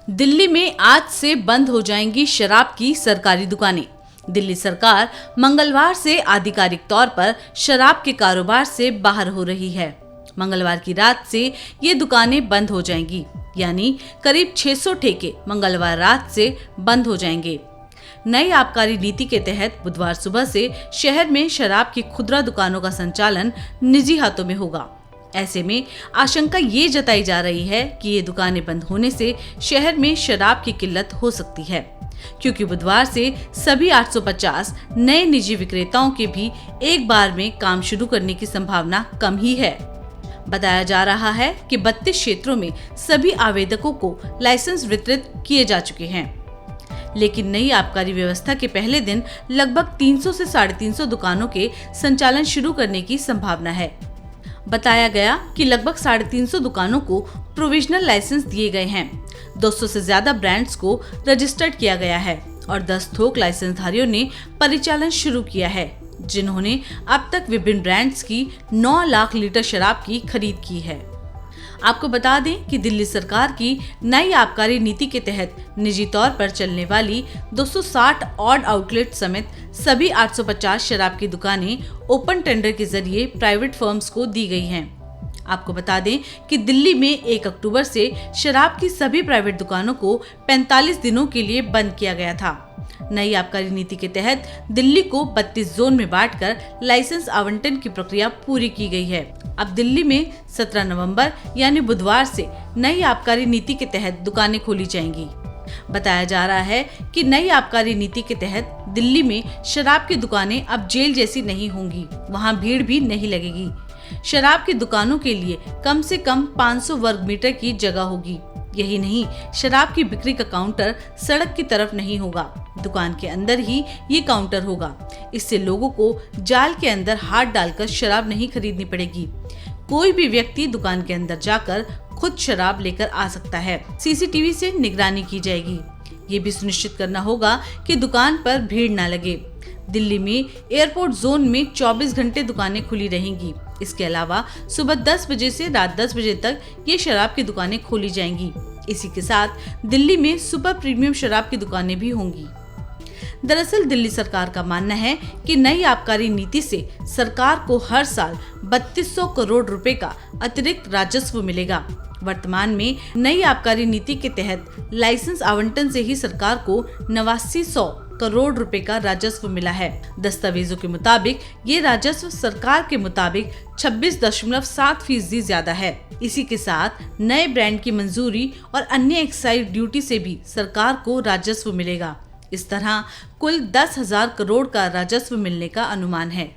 दिल्ली में आज से बंद हो जाएंगी शराब की सरकारी दुकानें। दिल्ली सरकार मंगलवार से आधिकारिक तौर पर शराब के कारोबार से बाहर हो रही है। मंगलवार की रात से ये दुकानें बंद हो जाएंगी, यानी करीब 600 ठेके मंगलवार रात से बंद हो जाएंगे। नई आबकारी नीति के तहत बुधवार सुबह से शहर में शराब की खुदरा दुकानों का संचालन निजी हाथों में होगा। ऐसे में आशंका ये जताई जा रही है कि ये दुकानें बंद होने से शहर में शराब की किल्लत हो सकती है, क्योंकि बुधवार से सभी 850 नए निजी विक्रेताओं के भी एक बार में काम शुरू करने की संभावना कम ही है। बताया जा रहा है कि 32 क्षेत्रों में सभी आवेदकों को लाइसेंस वितरित किए जा चुके हैं, लेकिन नई आबकारी व्यवस्था के पहले दिन लगभग 300 से 350 दुकानों के संचालन शुरू करने की संभावना है। बताया गया कि लगभग 350 दुकानों को प्रोविजनल लाइसेंस दिए गए हैं, 200 से ज्यादा ब्रांड्स को रजिस्टर्ड किया गया है और 10 थोक लाइसेंसधारियों ने परिचालन शुरू किया है, जिन्होंने अब तक विभिन्न ब्रांड्स की 9 लाख लीटर शराब की खरीद की है। आपको बता दें कि दिल्ली सरकार की नई आबकारी नीति के तहत निजी तौर पर चलने वाली 260 ऑड आउटलेट समेत सभी 850 शराब की दुकानें ओपन टेंडर के जरिए प्राइवेट फर्म्स को दी गई हैं। आपको बता दें कि दिल्ली में 1 अक्टूबर से शराब की सभी प्राइवेट दुकानों को 45 दिनों के लिए बंद किया गया था। नई आबकारी नीति के तहत दिल्ली को 32 जोन में बांटकर लाइसेंस आवंटन की प्रक्रिया पूरी की गई है। अब दिल्ली में 17 नवंबर यानी बुधवार से नई आबकारी नीति के तहत दुकानें खोली जाएंगी। बताया जा रहा है कि नई आबकारी नीति के तहत दिल्ली में शराब की दुकानें अब जेल जैसी नहीं होंगी, वहां भीड़ भी नहीं लगेगी। शराब की दुकानों के लिए कम से कम 500 वर्ग मीटर की जगह होगी। यही नहीं, शराब की बिक्री का काउंटर सड़क की तरफ नहीं होगा, दुकान के अंदर ही ये काउंटर होगा। इससे लोगों को जाल के अंदर हाथ डालकर शराब नहीं खरीदनी पड़ेगी। कोई भी व्यक्ति दुकान के अंदर जाकर खुद शराब लेकर आ सकता है। सीसीटीवी से निगरानी की जाएगी। ये भी सुनिश्चित करना होगा कि दुकान पर भीड़ न लगे। दिल्ली में एयरपोर्ट जोन में 24 घंटे दुकानें खुली रहेंगी। इसके अलावा सुबह 10 बजे से रात 10 बजे तक ये शराब की दुकानें खोली जाएंगी। इसी के साथ दिल्ली में सुपर प्रीमियम शराब की दुकानें भी होंगी। दरअसल दिल्ली सरकार का मानना है कि नई आबकारी नीति से सरकार को हर साल 3200 करोड़ रुपए का अतिरिक्त राजस्व मिलेगा। वर्तमान में नई आबकारी नीति के तहत लाइसेंस आवंटन से ही सरकार को 8900 करोड़ रुपए का राजस्व मिला है। दस्तावेजों के मुताबिक ये राजस्व सरकार के मुताबिक 26.7% ज्यादा है। इसी के साथ नए ब्रांड की मंजूरी और अन्य एक्साइज ड्यूटी से भी सरकार को राजस्व मिलेगा। इस तरह कुल 10,000 करोड़ का राजस्व मिलने का अनुमान है।